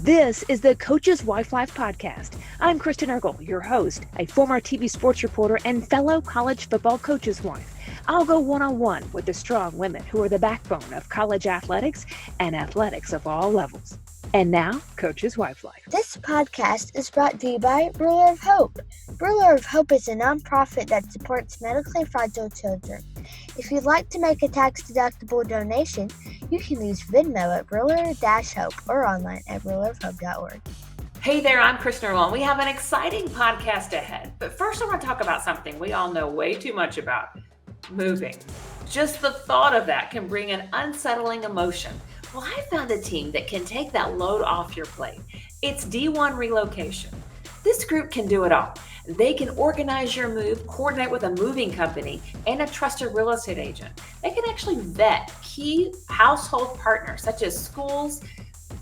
This is the Coach's Wife Life podcast. I'm Kristen Eargle, your host, a former TV sports reporter and fellow college football coach's wife. I'll go one-on-one with the strong women who are the backbone of college athletics and athletics of all levels. And now, Coach's Wife Life. This podcast is brought to you by Ruler of Hope. Ruler of Hope is a nonprofit that supports medically fragile children. If you'd like to make a tax-deductible donation, you can use Venmo at Ruler-Hope or online at rulerofhope.org. Hey there, I'm Kristen Eargle, and we have an exciting podcast ahead. But first, I want to talk about something we all know way too much about: moving. Just the thought of that can bring an unsettling emotion. Well, I found a team that can take that load off your plate. It's D1 Relocation. This group can do it all. They can organize your move, coordinate with a moving company, and a trusted real estate agent. They can actually vet key household partners such as schools,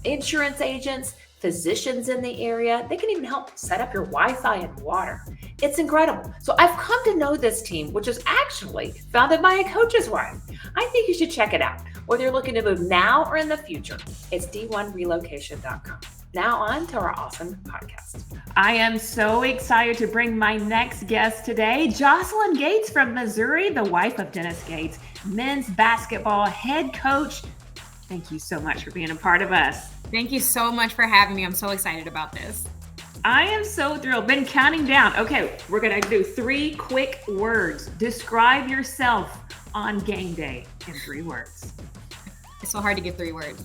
insurance agents, physicians in the area. They can even help set up your Wi-Fi and water. It's incredible. So I've come to know this team, which is actually founded by a coach's wife. I think you should check it out, whether you're looking to move now or in the future. It's d1relocation.com. Now on to our awesome podcast. I am so excited to bring my next guest today, Jocelyn Gates from Missouri, the wife of Dennis Gates, men's basketball head coach. Thank you so much for being a part of us. Thank you so much for having me. I'm so excited about this. I am so thrilled. Been counting down. Okay, we're going to do 3 quick words. Describe yourself on game day in 3 words. It's so hard to give 3 words.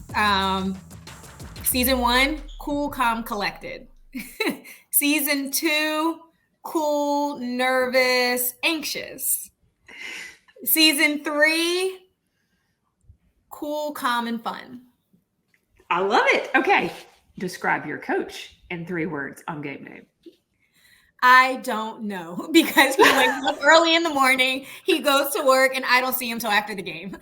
Season 1, cool, calm, collected. Season 2, cool, nervous, anxious. Season 3, cool, calm, and fun. I love it. Okay. Describe your coach in 3 words on game day. I don't know, because he wakes up early in the morning, he goes to work, and I don't see him until after the game.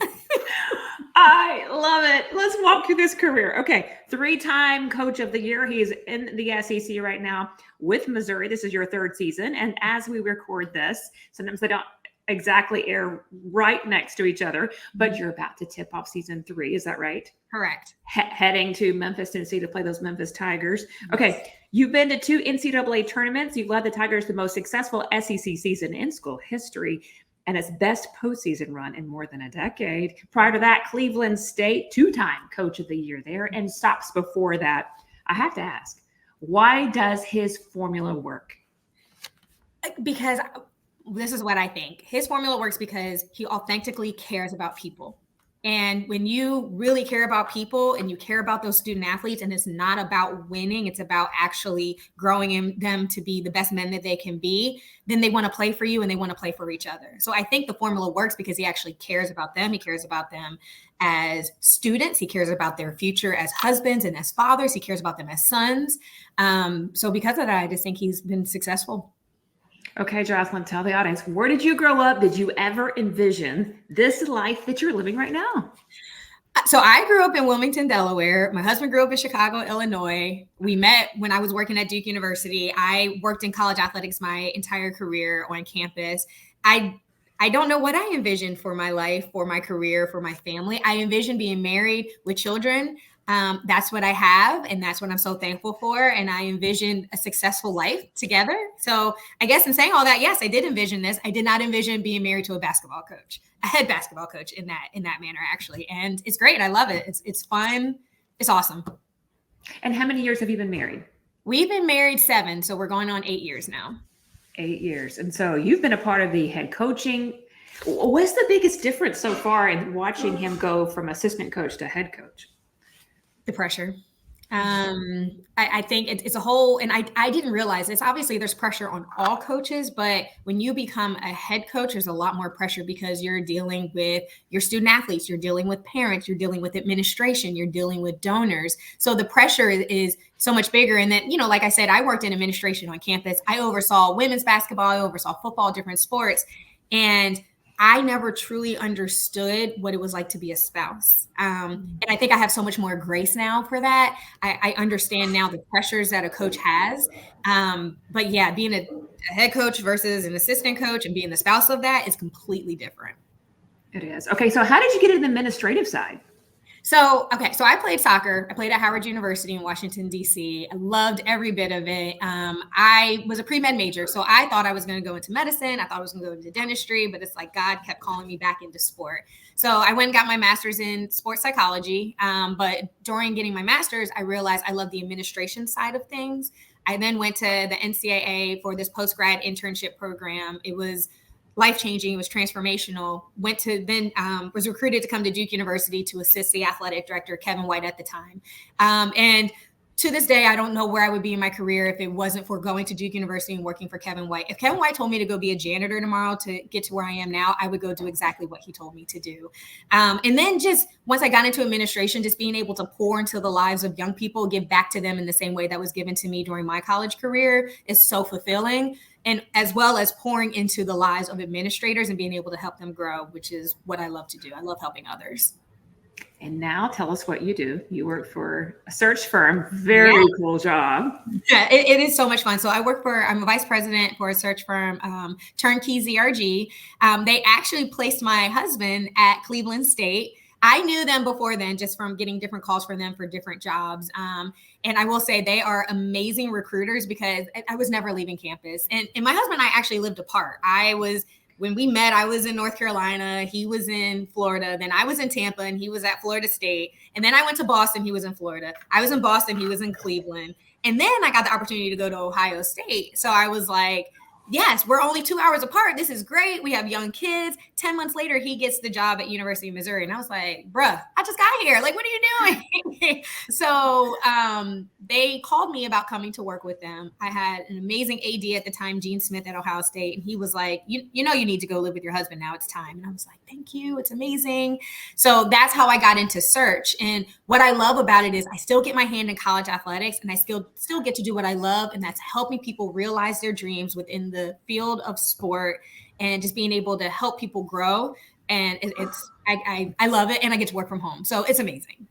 I love it. Let's walk through this career. Okay. 3-time coach of the year. He's in the SEC right now with Missouri. This is your 3rd season. And as we record this, sometimes they don't exactly air right next to each other, but you're about to tip off season 3. Is that right? Correct. Heading to Memphis, Tennessee to play those Memphis Tigers. Okay. You've been to 2 NCAA tournaments. You've led the Tigers to the most successful SEC season in school history and its best postseason run in more than a decade. Prior to that, Cleveland State, 2-time coach of the year there, and stops before that. I have to ask, why does his formula work? Because this is what I think. His formula works because he authentically cares about people. And when you really care about people and you care about those student athletes, and it's not about winning, it's about actually growing them to be the best men that they can be, then they want to play for you and they want to play for each other. So I think the formula works because he actually cares about them. He cares about them as students. He cares about their future as husbands and as fathers. He cares about them as sons. So because of that, I just think he's been successful. Okay, Jocelyn, tell the audience, where did you grow up? Did you ever envision this life that you're living right now? So I grew up in Wilmington, Delaware. My husband grew up in Chicago, Illinois. We met when I was working at Duke University. I worked in college athletics my entire career on campus. I don't know what I envisioned for my life, for my career, for my family. I envisioned being married with children. That's what I have, and that's what I'm so thankful for. And I envisioned a successful life together. So I guess in saying all that, yes, I did envision this. I did not envision being married to a basketball coach, a head basketball coach in that manner, actually. And it's great. I love it. It's fun. It's awesome. And how many years have you been married? We've been married 7, so we're going on 8 years now. 8 years. And so you've been a part of the head coaching. What's the biggest difference so far in watching him go from assistant coach to head coach? The pressure. I think it's a whole, and I didn't realize this. Obviously, there's pressure on all coaches, but when you become a head coach, there's a lot more pressure because you're dealing with your student athletes, you're dealing with parents, you're dealing with administration, you're dealing with donors. So the pressure is so much bigger. And then, like I said, I worked in administration on campus. I oversaw women's basketball, I oversaw football, different sports. And I never truly understood what it was like to be a spouse. And I think I have so much more grace now for that. I understand now the pressures that a coach has. But yeah, being a head coach versus an assistant coach and being the spouse of that is completely different. It is. Okay, so how did you get into the administrative side? So I played soccer. I played at Howard University in Washington, D.C. I loved every bit of it. I was a pre-med major, so I thought I was going to go into medicine. I thought I was going to go into dentistry, but it's like God kept calling me back into sport. So I went and got my master's in sports psychology. But during getting my master's, I realized I love the administration side of things. I then went to the NCAA for this post-grad internship program. It was life-changing. It was transformational. Was recruited to come to Duke University to assist the athletic director, Kevin White, at the time. And to this day, I don't know where I would be in my career if it wasn't for going to Duke University and working for Kevin White. If Kevin White told me to go be a janitor tomorrow to get to where I am now, I would go do exactly what he told me to do. And then just once I got into administration, just being able to pour into the lives of young people, give back to them in the same way that was given to me during my college career is so fulfilling. And as well as pouring into the lives of administrators and being able to help them grow, which is what I love to do. I love helping others. And now tell us what you do. You work for a search firm. Very cool job. Yeah, it is so much fun. So I'm a vice president for a search firm, Turnkey ZRG. They actually placed my husband at Cleveland State. I knew them before then, just from getting different calls from them for different jobs. And I will say they are amazing recruiters because I was never leaving campus. And my husband and I actually lived apart. When we met, I was in North Carolina. He was in Florida. Then I was in Tampa and he was at Florida State. And then I went to Boston. He was in Florida. I was in Boston. He was in Cleveland. And then I got the opportunity to go to Ohio State. So I was like, yes, we're only 2 hours apart. This is great. We have young kids. 10 months later, he gets the job at University of Missouri. And I was like, bruh, I just got here. Like, what are you doing? So they called me about coming to work with them. I had an amazing AD at the time, Gene Smith at Ohio State. And he was like, you need to go live with your husband now. It's time. And I was like, thank you. It's amazing. So that's how I got into search. And what I love about it is I still get my hand in college athletics and I still get to do what I love. And that's helping people realize their dreams within the field of sport and just being able to help people grow. And I love it. And I get to work from home. So it's amazing.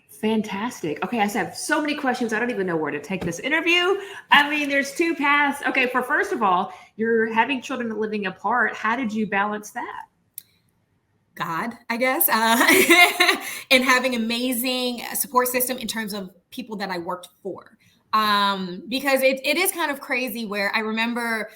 Fantastic. Okay, I have so many questions. I don't even know where to take this interview. I mean, there's two paths. Okay, first of all, you're having children living apart. How did you balance that? God, I guess, and having amazing support system in terms of people that I worked for. Because it is kind of crazy where I remember,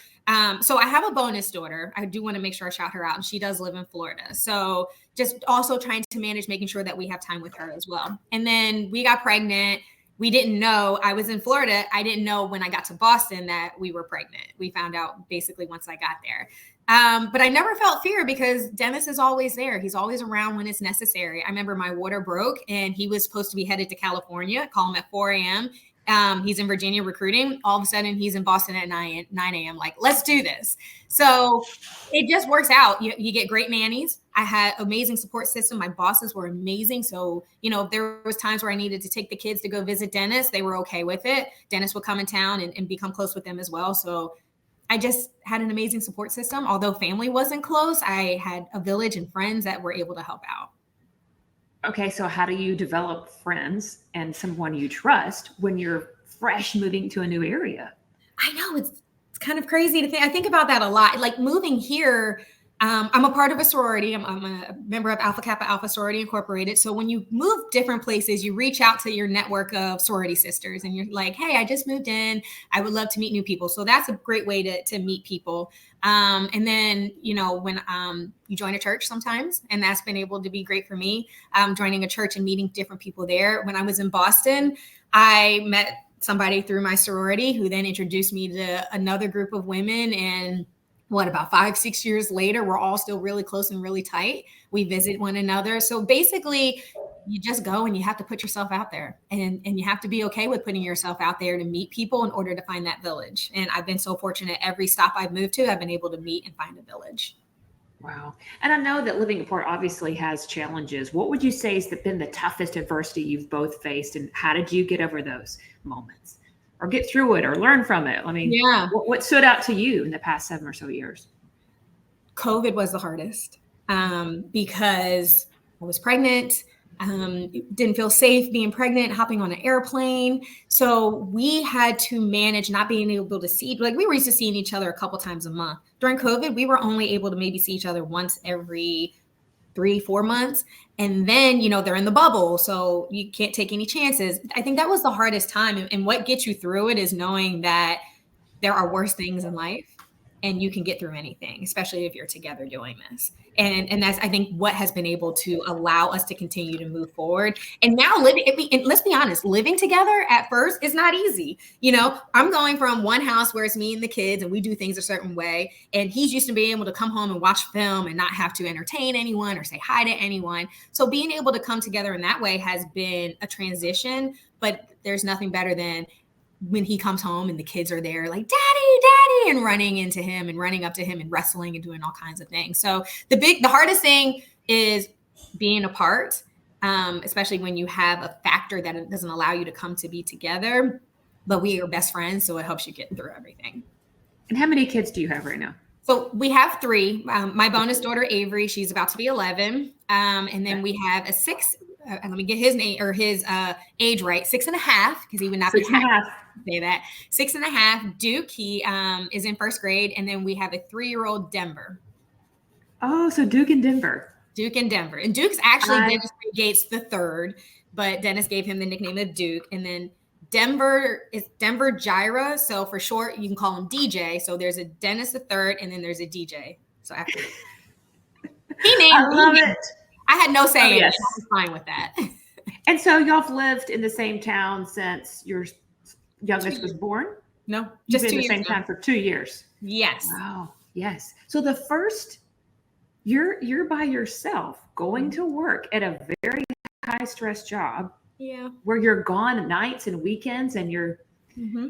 so I have a bonus daughter. I do want to make sure I shout her out, and she does live in Florida. So just also trying to manage making sure that we have time with her as well. And then we got pregnant. We didn't know. I was in Florida. I didn't know when I got to Boston that we were pregnant. We found out basically once I got there. But I never felt fear because Dennis is always there. He's always around when it's necessary. I remember my water broke and he was supposed to be headed to California. Call him at 4 a.m. He's in Virginia recruiting. All of a sudden he's in Boston at 9 a.m. Like, let's do this. So it just works out. You get great nannies. I had amazing support system. My bosses were amazing. So, if there was times where I needed to take the kids to go visit Dennis, they were okay with it. Dennis would come in town and become close with them as well. So I just had an amazing support system. Although family wasn't close, I had a village and friends that were able to help out. Okay, so how do you develop friends and someone you trust when you're fresh moving to a new area? I know it's kind of crazy to think. I think about that a lot. Like moving here, I'm a part of a sorority. I'm a member of Alpha Kappa Alpha Sorority Incorporated. So when you move different places, you reach out to your network of sorority sisters and you're like, hey, I just moved in. I would love to meet new people. So that's a great way to meet people. And then, when you join a church sometimes, and that's been able to be great for me, joining a church and meeting different people there. When I was in Boston, I met somebody through my sorority who then introduced me to another group of women. And about 5-6 years later, we're all still really close and really tight. We visit one another. So basically, you just go and you have to put yourself out there and you have to be okay with putting yourself out there to meet people in order to find that village. And I've been so fortunate every stop I've moved to, I've been able to meet and find a village. Wow. And I know that living apart obviously has challenges. What would you say has been the toughest adversity you've both faced, and how did you get over those moments or get through it or learn from it? I mean, what stood out to you in the past 7 or so years? COVID was the hardest because I was pregnant. Didn't feel safe being pregnant, hopping on an airplane. So we had to manage not being able to see, like we were used to seeing each other a couple times a month. During COVID, we were only able to maybe see each other once every 3-4 months. And then, they're in the bubble, so you can't take any chances. I think that was the hardest time. And what gets you through it is knowing that there are worse things in life and you can get through anything, especially if you're together doing this. And that's, I think, what has been able to allow us to continue to move forward. And now and let's be honest, living together at first is not easy. I'm going from one house where it's me and the kids and we do things a certain way. And he's used to being able to come home and watch film and not have to entertain anyone or say hi to anyone. So being able to come together in that way has been a transition, but there's nothing better than when he comes home and the kids are there like, daddy, and running into him and running up to him and wrestling and doing all kinds of things. So the hardest thing is being apart, especially when you have a factor that it doesn't allow you to come to be together, but we are best friends. So it helps you get through everything. And how many kids do you have right now? So we have 3. My bonus daughter, Avery, she's about to be 11. And then we have a 6. Let me get his name or his age right. 6.5, because he would not 6.5. Say that. 6.5. Duke, he is in 1st grade. And then we have a 3-year-old Denver. Oh, so Duke and Denver. And Duke's actually Dennis Gates the 3rd, but Dennis gave him the nickname of Duke. And then Denver is Denver Gyra. So for short, you can call him DJ. So there's a Dennis the 3rd, and then there's a DJ. So after he named I love it. I had no say. Yes. I was fine with that. And so y'all have lived in the same town since your youngest was born? No, just in the same town for 2 years. Yes. Wow. Yes. So the first, you're by yourself going to work at a very high stress job. Yeah. Where you're gone nights and weekends, and you're. Mm-hmm.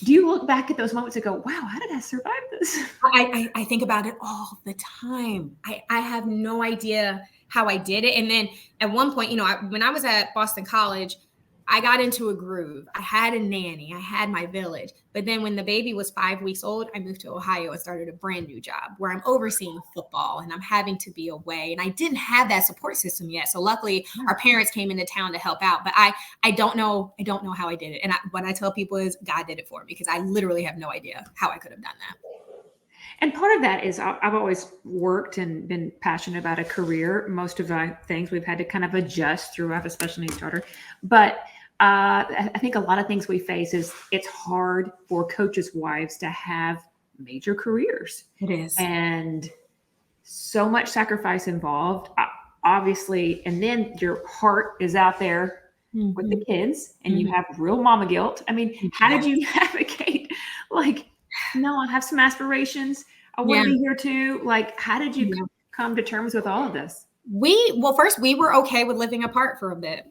Do you look back at those moments and go, "Wow, how did I survive this?" I think about it all the time. I have no idea how I did it. And then at one point, when I was at Boston College, I got into a groove. I had a nanny. I had my village. But then when the baby was 5 weeks old, I moved to Ohio and started a brand new job where I'm overseeing football and I'm having to be away. And I didn't have that support system yet. So luckily our parents came into town to help out. But I don't know how I did it. And what I tell people is God did it for me, because I literally have no idea how I could have done that. And part of that is I've always worked and been passionate about a career. Most of the things we've had to kind of adjust through. I have a special needs daughter. But I think a lot of things we face is it's hard for coaches' wives to have major careers. It is. And so much sacrifice involved, obviously. And then your heart is out there with the kids, and you have real mama guilt. I mean, how did you navigate? Like, no, I have some aspirations. I want to be here too. Like, how did you come to terms with all of this? First, we were okay with living apart for a bit.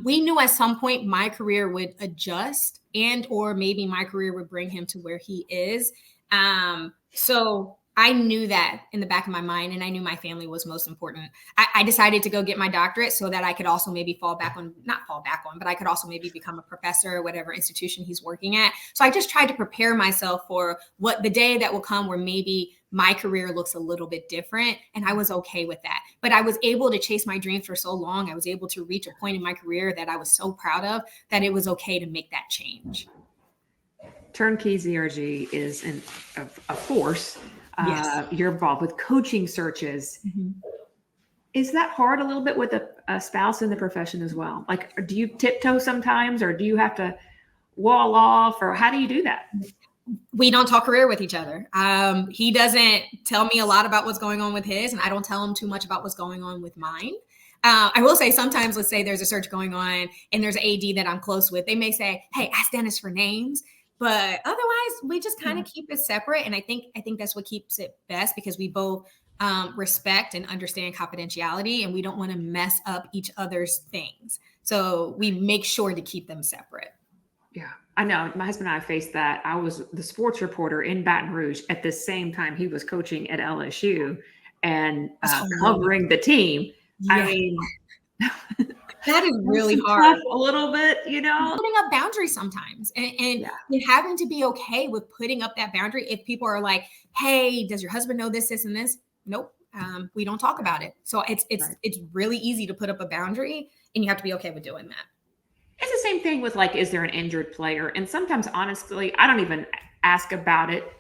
We knew at some point my career would adjust, or maybe my career would bring him to where he is. So I knew that in the back of my mind, and I knew my family was most important. I decided to go get my doctorate so that I could also maybe but I could also maybe become a professor at whatever institution he's working at. So I just tried to prepare myself for what the day that will come where maybe my career looks a little bit different. And I was okay with that. But I was able to chase my dreams for so long. I was able to reach a point in my career that I was so proud of that it was okay to make that change. Turnkey ZRG is a force. Yes. You're involved with coaching searches. Mm-hmm. Is that hard a little bit with a spouse in the profession as well? Like, do you tiptoe sometimes, or do you have to wall off, or how do you do that? We don't talk career with each other. He doesn't tell me a lot about what's going on with his, and I don't tell him too much about what's going on with mine. I will say sometimes, let's say there's a search going on and there's an AD that I'm close with. They may say, "Hey, ask Dennis for names." But otherwise, we just kind of keep it separate. And I think that's what keeps it best, because we both respect and understand confidentiality, and we don't want to mess up each other's things. So we make sure to keep them separate. Yeah, I know. My husband and I faced that. I was the sports reporter in Baton Rouge at the same time he was coaching at LSU and covering the team. Yeah. I mean, that is really hard. A little bit, putting up boundaries sometimes, and having to be okay with putting up that boundary. If people are like, "Hey, does your husband know this, this, and this?" Nope. We don't talk about it. So it's really easy to put up a boundary, and you have to be okay with doing that. It's the same thing with, like, is there an injured player? And sometimes, honestly, I don't even ask about it,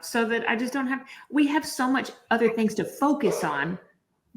so that I just don't have. We have so much other things to focus on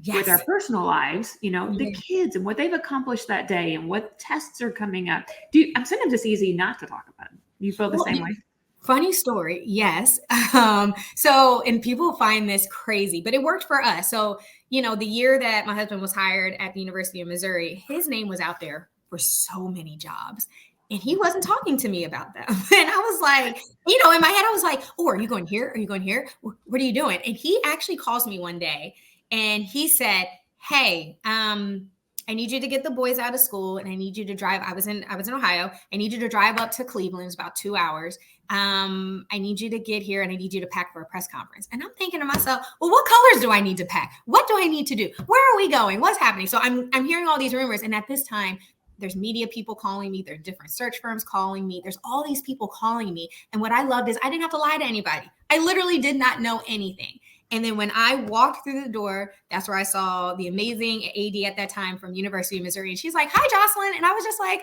with our Yes. personal lives, the Yeah. kids and what they've accomplished that day and what tests are coming up. Sometimes it's easy not to talk about it. You feel the Well, same way? funny story. Yes. And people find this crazy, but it worked for us. So, the year that my husband was hired at the University of Missouri, his name was out there for so many jobs. And he wasn't talking to me about them. And I was like, in my head, I was like, oh, are you going here? Are you going here? What are you doing? And he actually calls me one day and he said, hey, I need you to get the boys out of school and I need you to drive. I was in Ohio. I need you to drive up to Cleveland. It's about 2 hours. I need you to get here and I need you to pack for a press conference. And I'm thinking to myself, well, what colors do I need to pack? What do I need to do? Where are we going? What's happening? So I'm hearing all these rumors. And at this time, there's media people calling me. There are different search firms calling me. There's all these people calling me. And what I loved is I didn't have to lie to anybody. I literally did not know anything. And then when I walked through the door, that's where I saw the amazing AD at that time from University of Missouri. And she's like, hi, Jocelyn. And I was just like,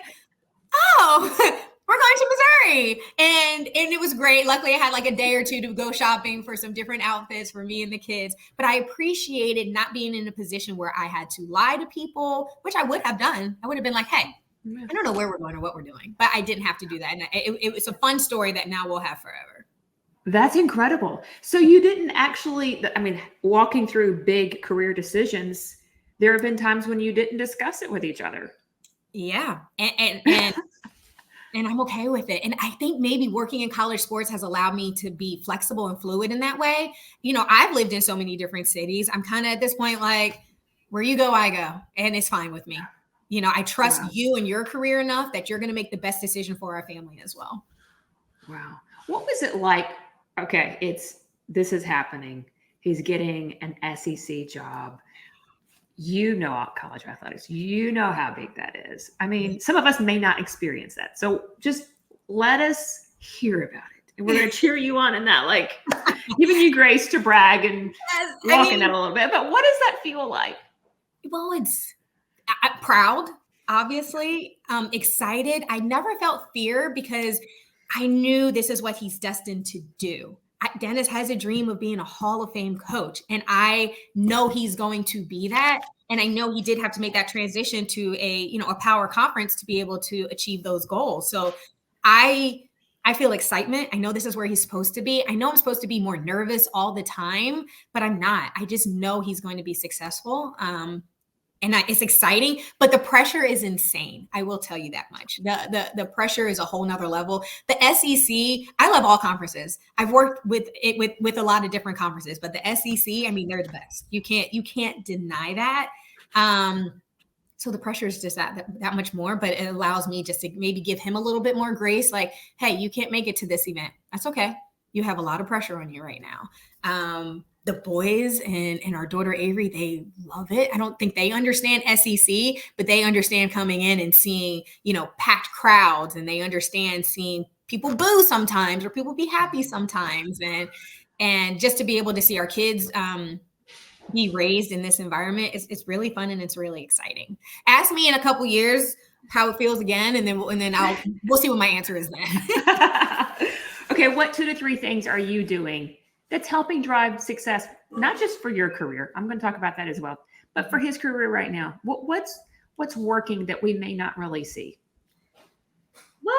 oh, we're going to Missouri. And it was great. Luckily, I had like a day or two to go shopping for some different outfits for me and the kids. But I appreciated not being in a position where I had to lie to people, which I would have done. I would have been like, hey, I don't know where we're going or what we're doing. But I didn't have to do that. And it was a fun story that now we'll have forever. That's incredible. So you didn't actually, walking through big career decisions, there have been times when you didn't discuss it with each other. Yeah. And I'm okay with it. And I think maybe working in college sports has allowed me to be flexible and fluid in that way. I've lived in so many different cities. I'm kind of at this point, like, where you go, I go. And it's fine with me. I trust you and your career enough that you're going to make the best decision for our family as well. Wow. What was it like? Okay, this is happening. He's getting an SEC job. College athletics, how big that is. Some of us may not experience that. So just let us hear about it. And we're going to cheer you on in that, like giving you grace to brag and walking that a little bit. But what does that feel like? Well, it's proud, obviously, excited. I never felt fear because I knew this is what he's destined to do. Dennis has a dream of being a Hall of Fame coach, and I know he's going to be that. And I know he did have to make that transition to a power conference to be able to achieve those goals. So I feel excitement. I know this is where he's supposed to be. I know I'm supposed to be more nervous all the time, but I'm not. I just know he's going to be successful. It's exciting, but the pressure is insane. I will tell you that much. The pressure is a whole nother level. The SEC, I love all conferences. I've worked with a lot of different conferences, but the SEC, they're the best. You can't deny that. So the pressure is just that much more, but it allows me just to maybe give him a little bit more grace. Like, hey, you can't make it to this event. That's okay. You have a lot of pressure on you right now. The boys and our daughter Avery, they love it. I don't think they understand SEC, but they understand coming in and seeing, packed crowds, and they understand seeing people boo sometimes or people be happy sometimes. And just to be able to see our kids be raised in this environment, it's really fun and it's really exciting. Ask me in a couple years how it feels again, and then we'll see what my answer is then. Okay, what 2 to 3 things are you doing that's helping drive success, not just for your career? I'm going to talk about that as well, but for his career right now. What's working that we may not really see? Well,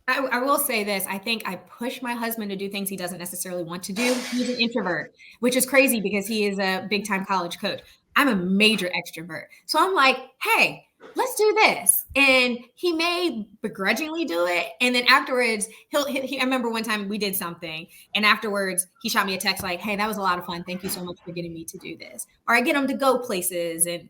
I will say this. I think I push my husband to do things he doesn't necessarily want to do. He's an introvert, which is crazy because he is a big time college coach. I'm a major extrovert. So I'm like, hey, let's do this. And he may begrudgingly do it. And then afterwards, I remember one time we did something, and afterwards he shot me a text like, hey, that was a lot of fun. Thank you so much for getting me to do this. Or I get him to go places and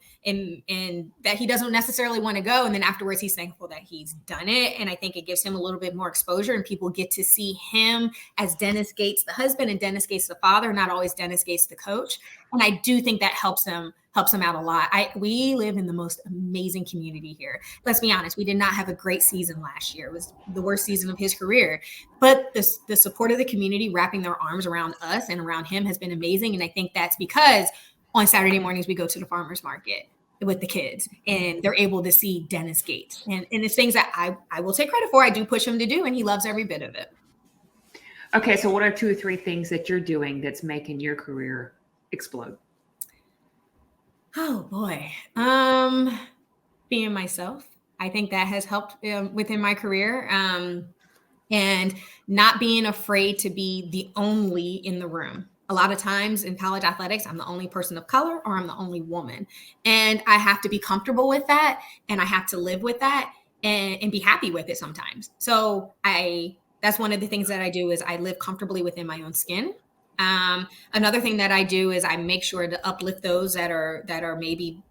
that he doesn't necessarily want to go. And then afterwards he's thankful that he's done it. And I think it gives him a little bit more exposure, and people get to see him as Dennis Gates, the husband, and Dennis Gates, the father, not always Dennis Gates, the coach. And I do think that helps him out a lot. We live in the most amazing community here. Let's be honest, we did not have a great season last year. It was the worst season of his career. But the support of the community wrapping their arms around us and around him has been amazing. And I think that's because on Saturday mornings we go to the farmers market with the kids, and they're able to see Dennis Gates. And it's things that I will take credit for. I do push him to do, and he loves every bit of it. Okay, so what are 2 or 3 things that you're doing that's making your career explode? Oh boy. Being myself. I think that has helped within my career. And not being afraid to be the only in the room. A lot of times in college athletics, I'm the only person of color or I'm the only woman. And I have to be comfortable with that and I have to live with that and be happy with it sometimes. So that's one of the things that I do is I live comfortably within my own skin. Another thing that I do is I make sure to uplift those that are maybe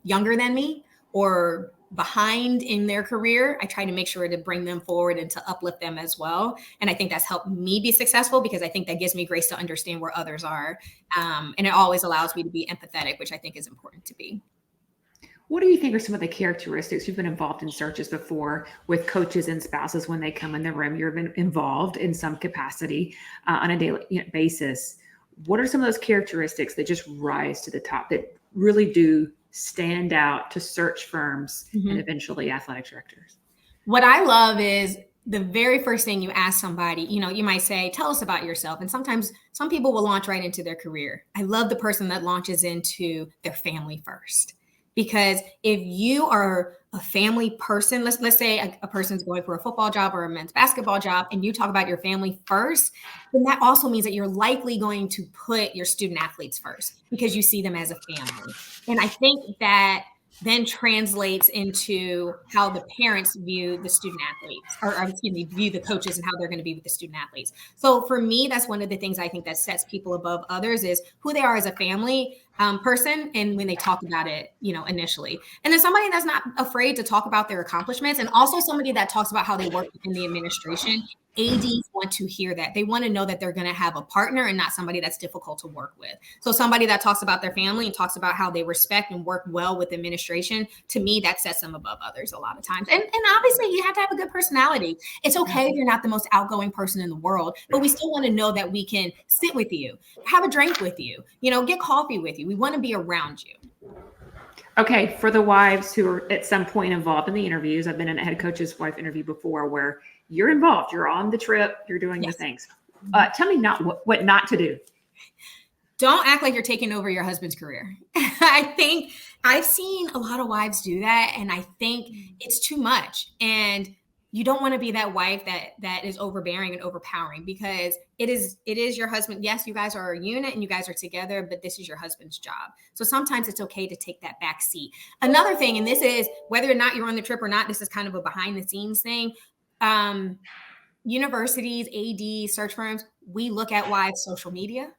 younger than me or behind in their career. I try to make sure to bring them forward and to uplift them as well. And I think that's helped me be successful because I think that gives me grace to understand where others are. And it always allows me to be empathetic, which I think is important to be. What do you think are some of the characteristics? You've been involved in searches before with coaches and spouses when they come in the room. You've been involved in some capacity on a daily basis. What are some of those characteristics that just rise to the top that really do stand out to search firms and eventually athletic directors? What I love is the very first thing you ask somebody, you might say, tell us about yourself. And sometimes some people will launch right into their career. I love the person that launches into their family first. Because if you are a family person, let's say a person's going for a football job or a men's basketball job, and you talk about your family first, then that also means that you're likely going to put your student athletes first because you see them as a family. And I think that then translates into how the parents view the student athletes view the coaches and how they're going to be with the student athletes. So for me, that's one of the things I think that sets people above others is who they are as a family person. And when they talk about it, initially, and then somebody that's not afraid to talk about their accomplishments and also somebody that talks about how they work in the administration. ADs want to hear that. They want to know that they're going to have a partner and not somebody that's difficult to work with. So somebody that talks about their family and talks about how they respect and work well with administration, to me, that sets them above others a lot of times. And obviously you have to have a good personality. It's okay if you're not the most outgoing person in the world, but we still want to know that we can sit with you, have a drink with you, get coffee with you. We want to be around you. Okay, for the wives who are at some point involved in the interviews, I've been in a head coach's wife interview before where you're involved, you're on the trip, you're doing the things. Tell me what not to do. Don't act like you're taking over your husband's career. I think I've seen a lot of wives do that, and I think it's too much. And you don't want to be that wife that is overbearing and overpowering because it is your husband. Yes, you guys are a unit and you guys are together, but this is your husband's job. So sometimes it's okay to take that back seat. Another thing, and this is whether or not you're on the trip or not, this is kind of a behind the scenes thing. Universities, AD, search firms, we look at wives' social media.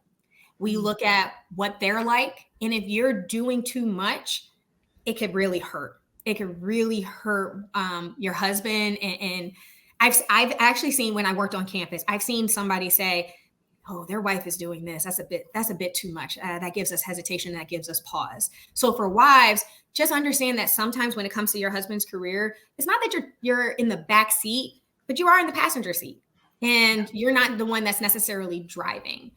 We look at what they're like. And if you're doing too much, it could really hurt. It could really hurt your husband. And I've actually seen when I worked on campus, I've seen somebody say, oh, their wife is doing this. That's a bit too much. That gives us hesitation. That gives us pause. So for wives, just understand that sometimes when it comes to your husband's career, it's not that you're in the back seat, but you are in the passenger seat and you're not the one that's necessarily driving.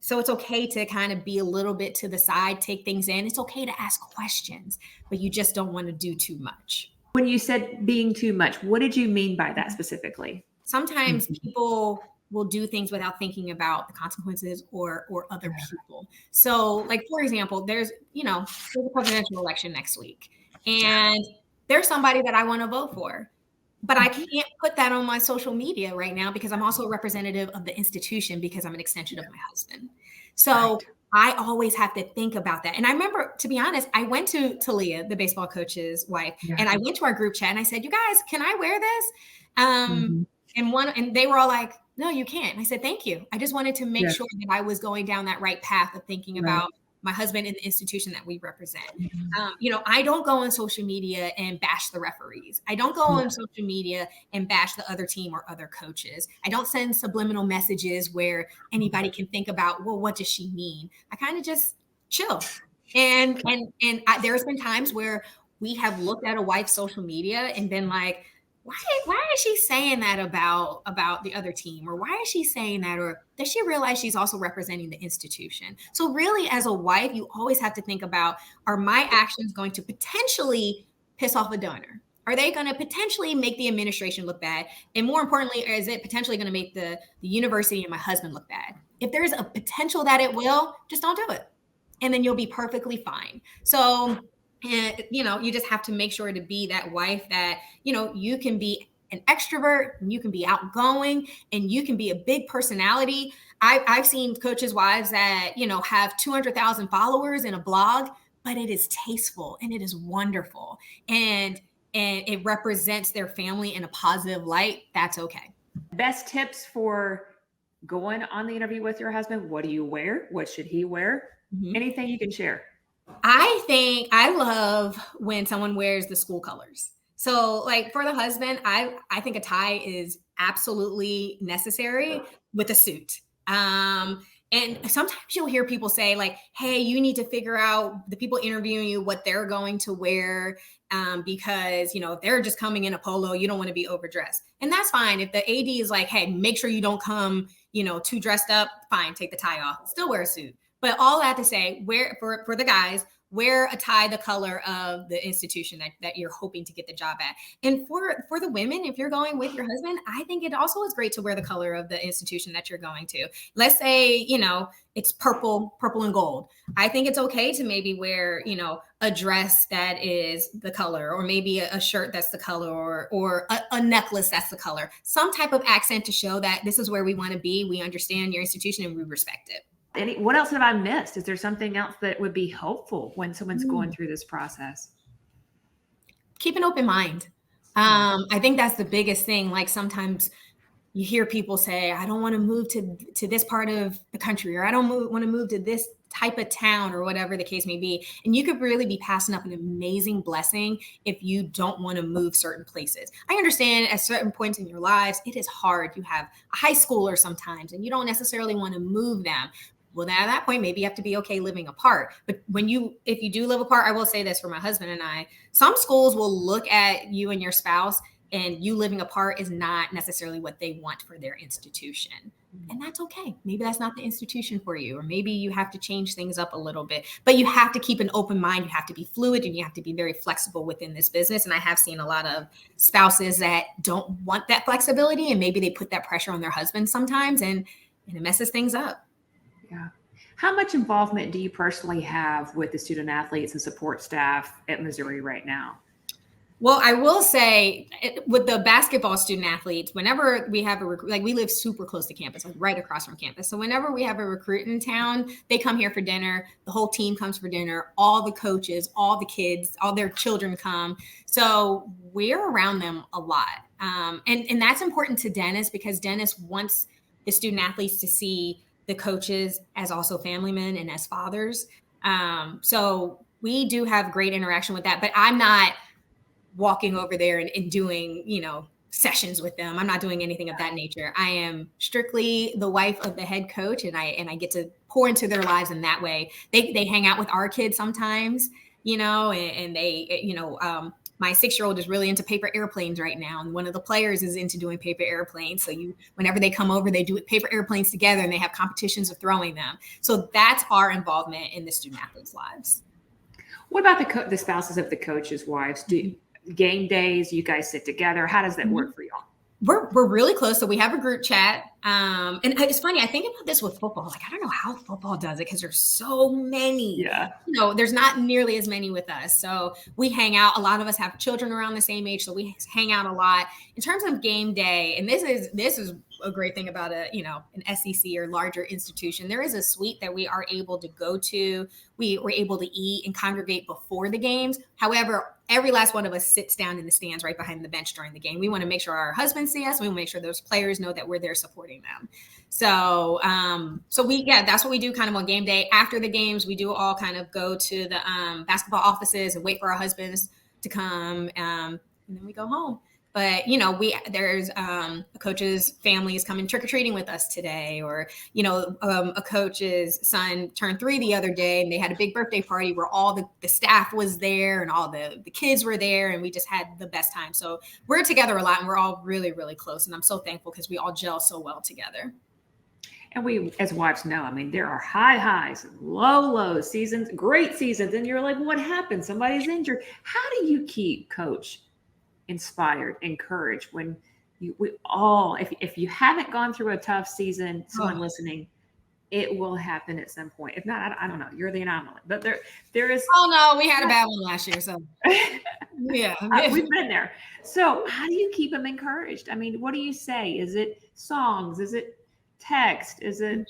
So it's okay to kind of be a little bit to the side, take things in. It's okay to ask questions, but you just don't want to do too much. When you said being too much, what did you mean by that specifically? Sometimes people will do things without thinking about the consequences or other people. So like, for example, there's a presidential election next week and there's somebody that I want to vote for. But I can't put that on my social media right now because I'm also a representative of the institution because I'm an extension of my husband. So I always have to think about that. And I remember, to be honest, I went to Talia, the baseball coach's wife, and I went to our group chat and I said, you guys, can I wear this? And they were all like, no, you can't. And I said, thank you. I just wanted to make sure that I was going down that right path of thinking about my husband and the institution that we represent. I don't go on social media and bash the referees. I don't go on social media and bash the other team or other coaches. I don't send subliminal messages where anybody can think about, well, what does she mean? I kind of just chill. And there's been times where we have looked at a wife's social media and been like, why is she saying that about the other team? Or why is she saying that? Or does she realize she's also representing the institution? So really, as a wife, you always have to think about, are my actions going to potentially piss off a donor? Are they going to potentially make the administration look bad? And more importantly, is it potentially going to make the university and my husband look bad? If there's a potential that it will, just don't do it. and then you'll be perfectly fine. So, you just have to make sure to be that wife that, you can be an extrovert, and you can be outgoing, and you can be a big personality. I've seen coaches' wives that, have 200,000 followers in a blog, but it is tasteful and it is wonderful. And it represents their family in a positive light. That's okay. Best tips for going on the interview with your husband? What do you wear? What should he wear? Mm-hmm. Anything you can share? I love when someone wears the school colors. So like for the husband, I think a tie is absolutely necessary with a suit. And sometimes you'll hear people say like, hey, you need to figure out the people interviewing you, what they're going to wear. Because, if they're just coming in a polo, you don't want to be overdressed. And that's fine. If the AD is like, hey, make sure you don't come, too dressed up, fine, take the tie off, still wear a suit. But all that to say, for the guys, wear a tie the color of the institution that you're hoping to get the job at. And for the women, if you're going with your husband, I think it also is great to wear the color of the institution that you're going to. Let's say, it's purple and gold. I think it's okay to maybe wear, a dress that is the color, or maybe a shirt that's the color, or a necklace that's the color. Some type of accent to show that this is where we want to be. We understand your institution and we respect it. What else have I missed? Is there something else that would be helpful when someone's going through this process? Keep an open mind. I think that's the biggest thing. Like sometimes you hear people say, I don't want to move to this part of the country, or I don't want to move to this type of town, or whatever the case may be. And you could really be passing up an amazing blessing if you don't want to move certain places. I understand at certain points in your lives, it is hard. You have a high schooler sometimes, and you don't necessarily want to move them. Well, at that point, maybe you have to be okay living apart. But if you do live apart, I will say this for my husband and I, some schools will look at you and your spouse, and you living apart is not necessarily what they want for their institution. And that's okay. Maybe that's not the institution for you, or maybe you have to change things up a little bit, but you have to keep an open mind. You have to be fluid, and you have to be very flexible within this business. And I have seen a lot of spouses that don't want that flexibility, and maybe they put that pressure on their husband sometimes, and it messes things up. Yeah. How much involvement do you personally have with the student athletes and support staff at Missouri right now? Well, I will say with the basketball student athletes, whenever we have we live super close to campus, like right across from campus. So whenever we have a recruit in town, they come here for dinner. The whole team comes for dinner. All the coaches, all the kids, all their children come. So we're around them a lot. And that's important to Dennis, because Dennis wants the student athletes to see the coaches as also family men and as fathers. So we do have great interaction with that, but I'm not walking over there and doing, sessions with them. I'm not doing anything of that nature. I am strictly the wife of the head coach, and I get to pour into their lives in that way. They hang out with our kids sometimes, and they, my 6-year-old is really into paper airplanes right now. And one of the players is into doing paper airplanes. So whenever they come over, they do paper airplanes together, and they have competitions of throwing them. So that's our involvement in the student athletes' lives. What about the spouses of the coaches' wives? Game days, you guys sit together? How does that work for y'all? We're really close. So we have a group chat. And it's funny. I think about this with football. Like, I don't know how football does it, because there's so many. Yeah. There's not nearly as many with us. So we hang out. A lot of us have children around the same age, so we hang out a lot. In terms of game day, and this is a great thing about an SEC or larger institution. There is a suite that we are able to go to. We were able to eat and congregate before the games. However, every last one of us sits down in the stands right behind the bench during the game. We want to make sure our husbands see us. We want to make sure those players know that we're there supporting them. So that's what we do kind of on game day. After the games, we do all kind of go to the basketball offices and wait for our husbands to come, and then we go home. But, there's a coach's family is coming trick-or-treating with us today, or, a coach's son turned 3 the other day, and they had a big birthday party where all the staff was there and all the kids were there, and we just had the best time. So we're together a lot, and we're all really, really close. And I'm so thankful because we all gel so well together. And we, as wives, know, there are high highs, low lows, seasons, great seasons. And you're like, what happened? Somebody's injured. How do you keep Coach inspired, encouraged when if you haven't gone through a tough season, someone listening, it will happen at some point. If not, I don't know. You're the anomaly. But there is. Oh no, we had a bad one last year, so yeah, we've been there. So how do you keep them encouraged? I mean, what do you say? Is it songs? Is it text? Is it?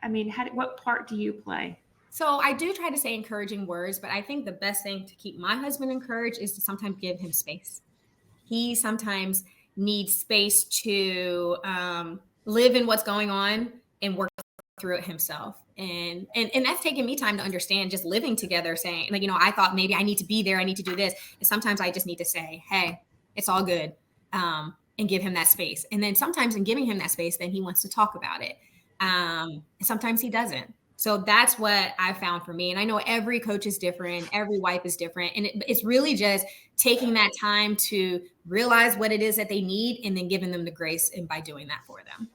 I mean, what part do you play? So I do try to say encouraging words, but I think the best thing to keep my husband encouraged is to sometimes give him space. He sometimes needs space to live in what's going on and work through it himself. And that's taken me time to understand, just living together, saying like, I thought maybe I need to be there. I need to do this. And sometimes I just need to say, hey, it's all good. And give him that space. And then sometimes in giving him that space, then he wants to talk about it. Sometimes he doesn't. So that's what I found for me. And I know every coach is different. Every wife is different. And it's really just taking that time to realize what it is that they need and then giving them the grace and by doing that for them.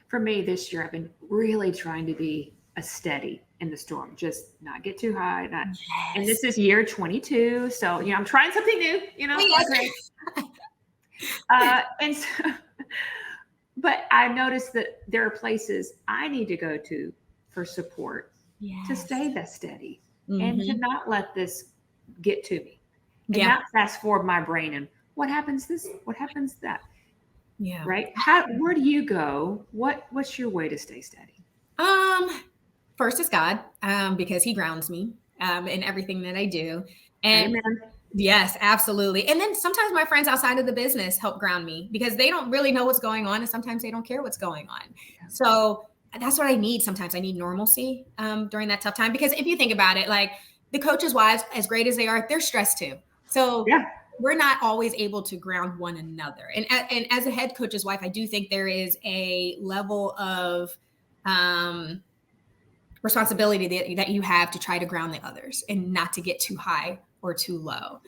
For me this year, I've been really trying to be a steady in the storm, just not get too high. And this is year 22. So, I'm trying something new, Yes. And so, but I noticed that there are places I need to go to for support to stay that steady and to not let this get to me and not fast forward my brain and what happens that. Yeah. Right. Where do you go? What's your way to stay steady? First is God, because he grounds me in everything that I do. And Amen. Yes, absolutely. And then sometimes my friends outside of the business help ground me because they don't really know what's going on. And sometimes they don't care what's going on. Yeah. So that's what I need. Sometimes I need normalcy during that tough time, because if you think about it, like the coaches' wives, as great as they are, they're stressed too. So we're not always able to ground one another. And as a head coach's wife, I do think there is a level of responsibility that you have to try to ground the others and not to get too high or too low.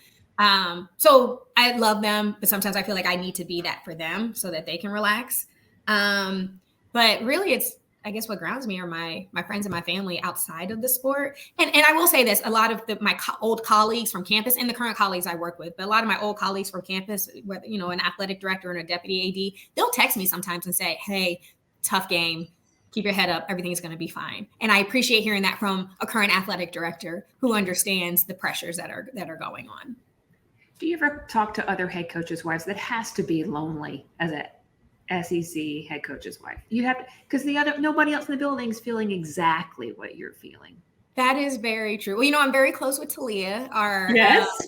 So I love them, but sometimes I feel like I need to be that for them so that they can relax. But really it's, I guess what grounds me are my friends and my family outside of the sport. And I will say this, a lot of my old colleagues from campus and the current colleagues I work with, but a lot of my old colleagues from campus, whether, an athletic director and a deputy AD, they'll text me sometimes and say, hey, tough game, keep your head up, everything's going to be fine. And I appreciate hearing that from a current athletic director who understands the pressures that are going on. Do you ever talk to other head coaches' wives? That has to be lonely as a SEC head coach's wife. You have to, because nobody else in the building is feeling exactly what you're feeling. That is very true. Well, I'm very close with Talia.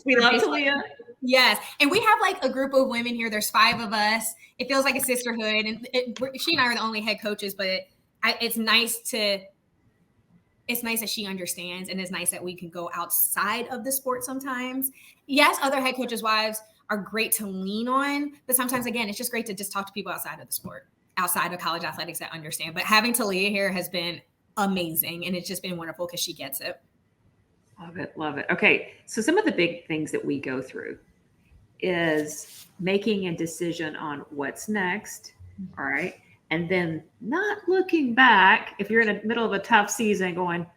We love Talia. Yes. And we have like a group of women here. There's 5 of us. It feels like a sisterhood. And she and I are the only head coaches, but it's nice that she understands, and it's nice that we can go outside of the sport sometimes. Yes, other head coaches' wives are great to lean on, but sometimes, again, it's just great to just talk to people outside of the sport, outside of college athletics that understand. But having Talia here has been amazing, and it's just been wonderful because she gets it. Love it. Okay, so some of the big things that we go through is making a decision on what's next, all right? And then not looking back if you're in the middle of a tough season going,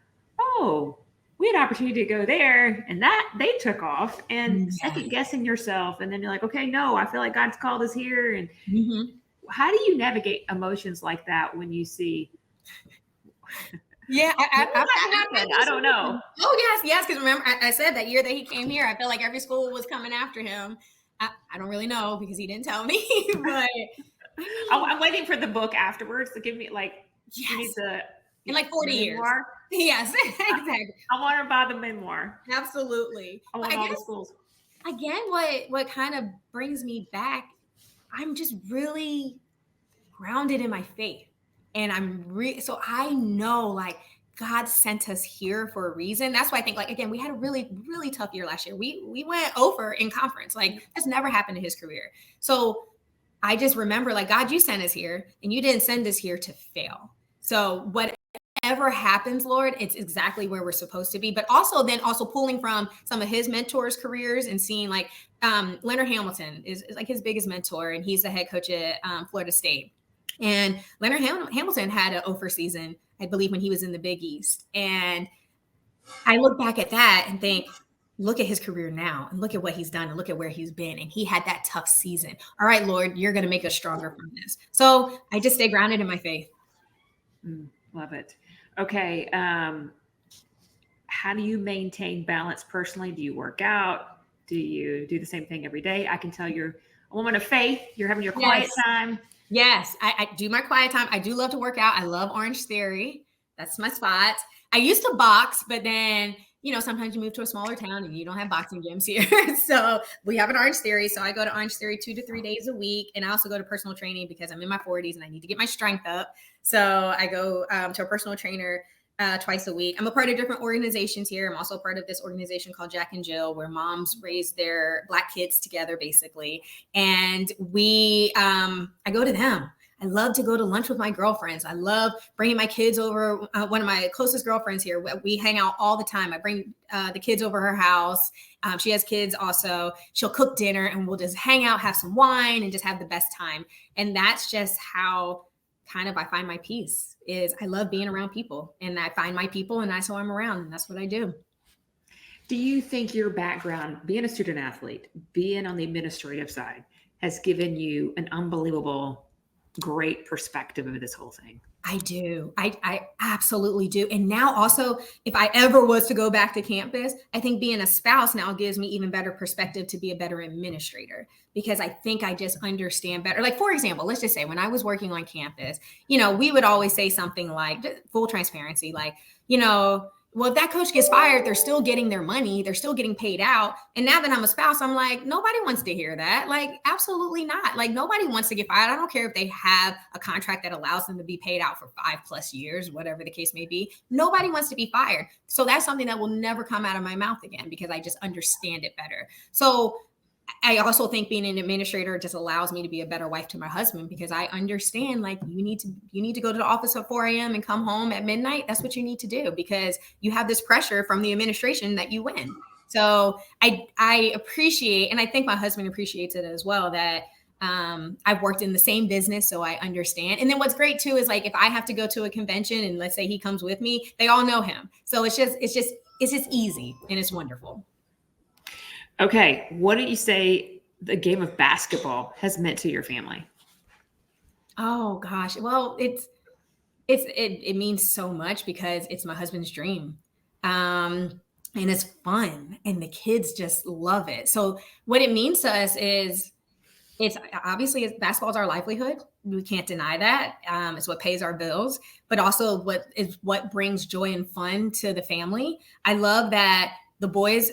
oh, we had an opportunity to go there and that they took off, and second guessing yourself. And then you're like, okay, no, I feel like God's called us here. And how do you navigate emotions like that when you see? Yeah, I don't know. Oh, yes. Because remember, I said that year that he came here, I felt like every school was coming after him. I don't really know because he didn't tell me, but I'm waiting for the book afterwards to give me you need to in like 40 years. Yes, exactly. I want to buy the memoir. Absolutely. I want all the schools. Again, what kind of brings me back, I'm just really grounded in my faith. And so I know like God sent us here for a reason. That's why I think again, we had a really, really tough year last year. We went over in conference. That's never happened in his career. So I just remember God, you sent us here and you didn't send us here to fail. So whatever happens, Lord, it's exactly where we're supposed to be. But also pulling from some of his mentors' careers and seeing Leonard Hamilton is his biggest mentor, and he's the head coach at Florida State. And Leonard Hamilton had an over season, I believe, when he was in the Big East. And I look back at that and think, look at his career now and look at what he's done and look at where he's been. And he had that tough season. All right, Lord, you're going to make us stronger from this. So I just stay grounded in my faith. Love it. Okay. How do you maintain balance personally? Do you work out? Do you do the same thing every day? I can tell you're a woman of faith. You're having your quiet Yes. time. Yes, I do my quiet time. I do love to work out. I love Orange Theory. That's my spot. I used to box, but then, sometimes you move to a smaller town and you don't have boxing gyms here. So we have an Orange Theory. So I go to Orange Theory 2 to 3 days a week. And I also go to personal training because I'm in my 40s and I need to get my strength up. So I go to a personal trainer twice a week. I'm a part of different organizations here. I'm also a part of this organization called Jack and Jill, where moms raise their Black kids together, basically. And I go to them. I love to go to lunch with my girlfriends. I love bringing my kids over. One of my closest girlfriends here, we hang out all the time. I bring the kids over her house. She has kids also. She'll cook dinner and we'll just hang out, have some wine, and just have the best time. And that's just how kind of I find my peace. Is I love being around people, and I find my people, and that's who I'm around, and that's what I do. Do you think your background, being a student athlete, being on the administrative side, has given you an unbelievable, great perspective of this whole thing? I do. I absolutely do. And now also, if I ever was to go back to campus, I think being a spouse now gives me even better perspective to be a better administrator, because I think I just understand better. Like, for example, let's just say when I was working on campus, we would always say something like, full transparency, like, well, if that coach gets fired, they're still getting their money. They're still getting paid out. And now that I'm a spouse, I'm like, nobody wants to hear that. Like, absolutely not. Like, nobody wants to get fired. I don't care if they have a contract that allows them to be paid out for 5+ years, whatever the case may be. Nobody wants to be fired. So that's something that will never come out of my mouth again, because I just understand it better. So I also think being an administrator just allows me to be a better wife to my husband, because I understand, like, you need to go to the office at 4 a.m. and come home at midnight. That's what you need to do, because you have this pressure from the administration that you win. So I appreciate, and I think my husband appreciates it as well, that I've worked in the same business, so I understand. And then what's great too is, like, if I have to go to a convention and let's say he comes with me, they all know him. So it's just easy and it's wonderful. Okay, what do you say the game of basketball has meant to your family? Oh gosh, well, it means so much because it's my husband's dream, and it's fun, and the kids just love it. So what it means to us is, basketball is our livelihood. We can't deny that. It's what pays our bills, but also what brings joy and fun to the family. I love that the boys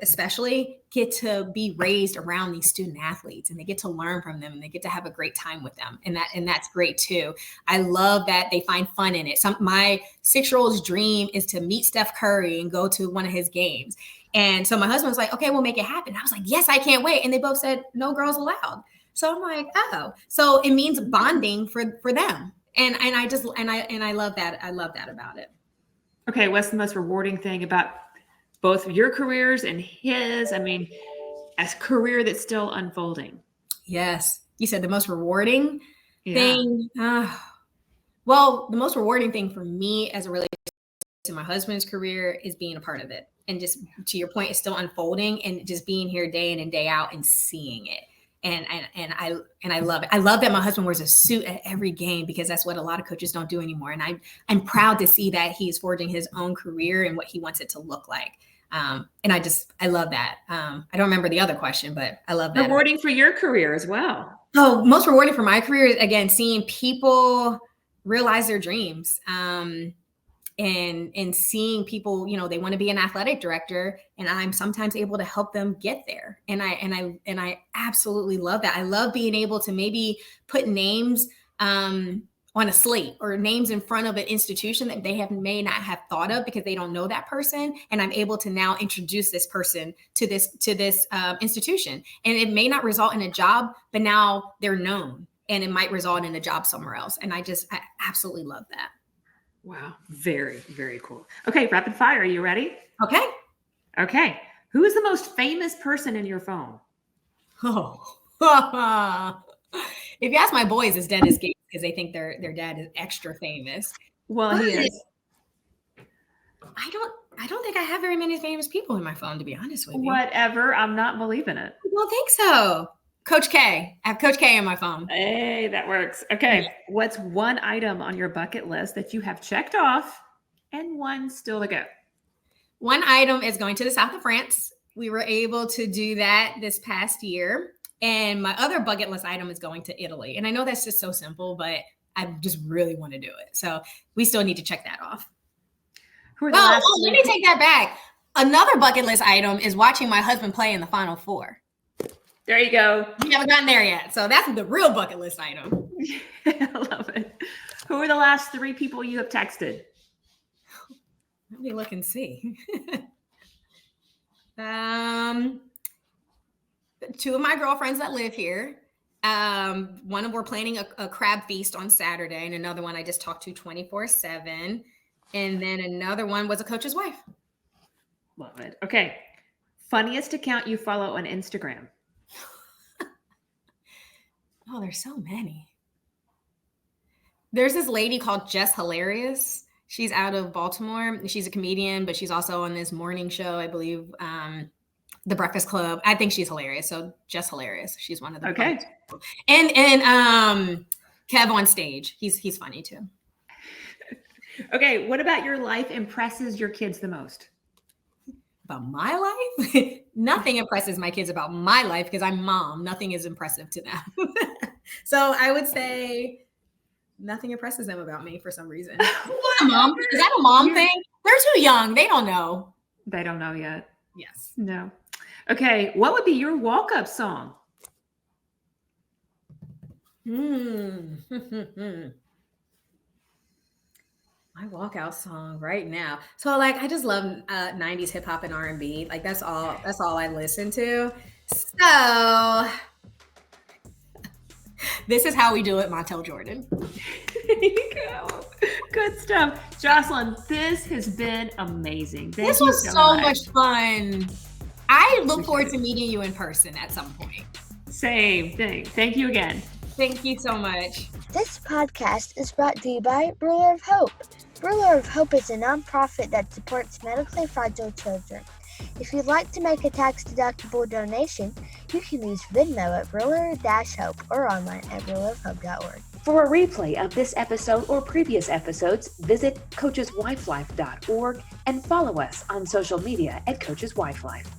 especially get to be raised around these student athletes, and they get to learn from them, and they get to have a great time with them. And that's great too. I love that they find fun in it. My 6-year-old's dream is to meet Steph Curry and go to one of his games. And so my husband was like, okay, we'll make it happen. I was like, yes, I can't wait. And they both said, no girls allowed. So I'm like, oh, so it means bonding for them. And I love that. I love that about it. Okay. What's the most rewarding thing about both of your careers and his? I mean, a career that's still unfolding. Yes. You said the most rewarding thing. Well, the most rewarding thing for me as it relates to my husband's career is being a part of it. And just to your point, it's still unfolding, and just being here day in and day out and seeing it. And I love it. I love that my husband wears a suit at every game, because that's what a lot of coaches don't do anymore. And I'm proud to see that he's forging his own career and what he wants it to look like. And I love that. I don't remember the other question, but I love that. Rewarding for your career as well. Oh, most rewarding for my career is, again, seeing people realize their dreams. And seeing people, they want to be an athletic director, and I'm sometimes able to help them get there. And I absolutely love that. I love being able to maybe put names on a slate, or names in front of an institution that they may not have thought of because they don't know that person. And I'm able to now introduce this person to this institution. And it may not result in a job, but now they're known, and it might result in a job somewhere else. And I absolutely love that. Wow. Very, very cool. Okay. Rapid fire. Are you ready? Okay. Okay. Who is the most famous person in your phone? Oh, if you ask my boys, it's Dennis Gates, because they think their dad is extra famous. Well, he is. I don't think I have very many famous people in my phone, to be honest with you. Whatever. I'm not believing it. I don't think so. Coach K. I have Coach K on my phone. Hey, that works. Okay. What's one item on your bucket list that you have checked off and one still to go? One item is going to the south of France. We were able to do that this past year. And my other bucket list item is going to Italy. And I know that's just so simple, but I just really want to do it. So we still need to check that off. Let me take that back. Another bucket list item is watching my husband play in the Final Four. There you go. We haven't gotten there yet. So that's the real bucket list item. I love it. Who are the last 3 people you have texted? Let me look and see. 2 of my girlfriends that live here. One of we're planning a crab feast on Saturday, and another one I just talked to 24/7. And then another one was a coach's wife. Love it. Okay. Funniest account you follow on Instagram? Oh, there's so many. There's this lady called Jess Hilarious. She's out of Baltimore. She's a comedian, but she's also on this morning show, I believe, The Breakfast Club. I think she's hilarious. So Jess Hilarious. She's one of the Okay. And Kev on stage. He's funny too. Okay. What about your life impresses your kids the most? About my life? Nothing impresses my kids about my life because I'm mom. Nothing is impressive to them. So I would say nothing impresses them about me for some reason. Is that a mom thing? They're too young. They don't know. They don't know yet. Yes. No. Okay. What would be your walk-up song? My walkout song right now. So I just love 90s hip hop and R&B. Like that's all I listen to. So this is how we do it, Montel Jordan. There you go. Good stuff. Jocelyn, this has been amazing. This was so much fun. I look forward to meeting you in person at some point. Same thing. Thank you again. Thank you so much. This podcast is brought to you by Ruler of Hope. Ruler of Hope is a nonprofit that supports medically fragile children. If you'd like to make a tax-deductible donation, you can use Venmo at Ruler-Hope or online at rulerofhope.org. For a replay of this episode or previous episodes, visit coacheswifelife.org and follow us on social media at Coaches Wife Life.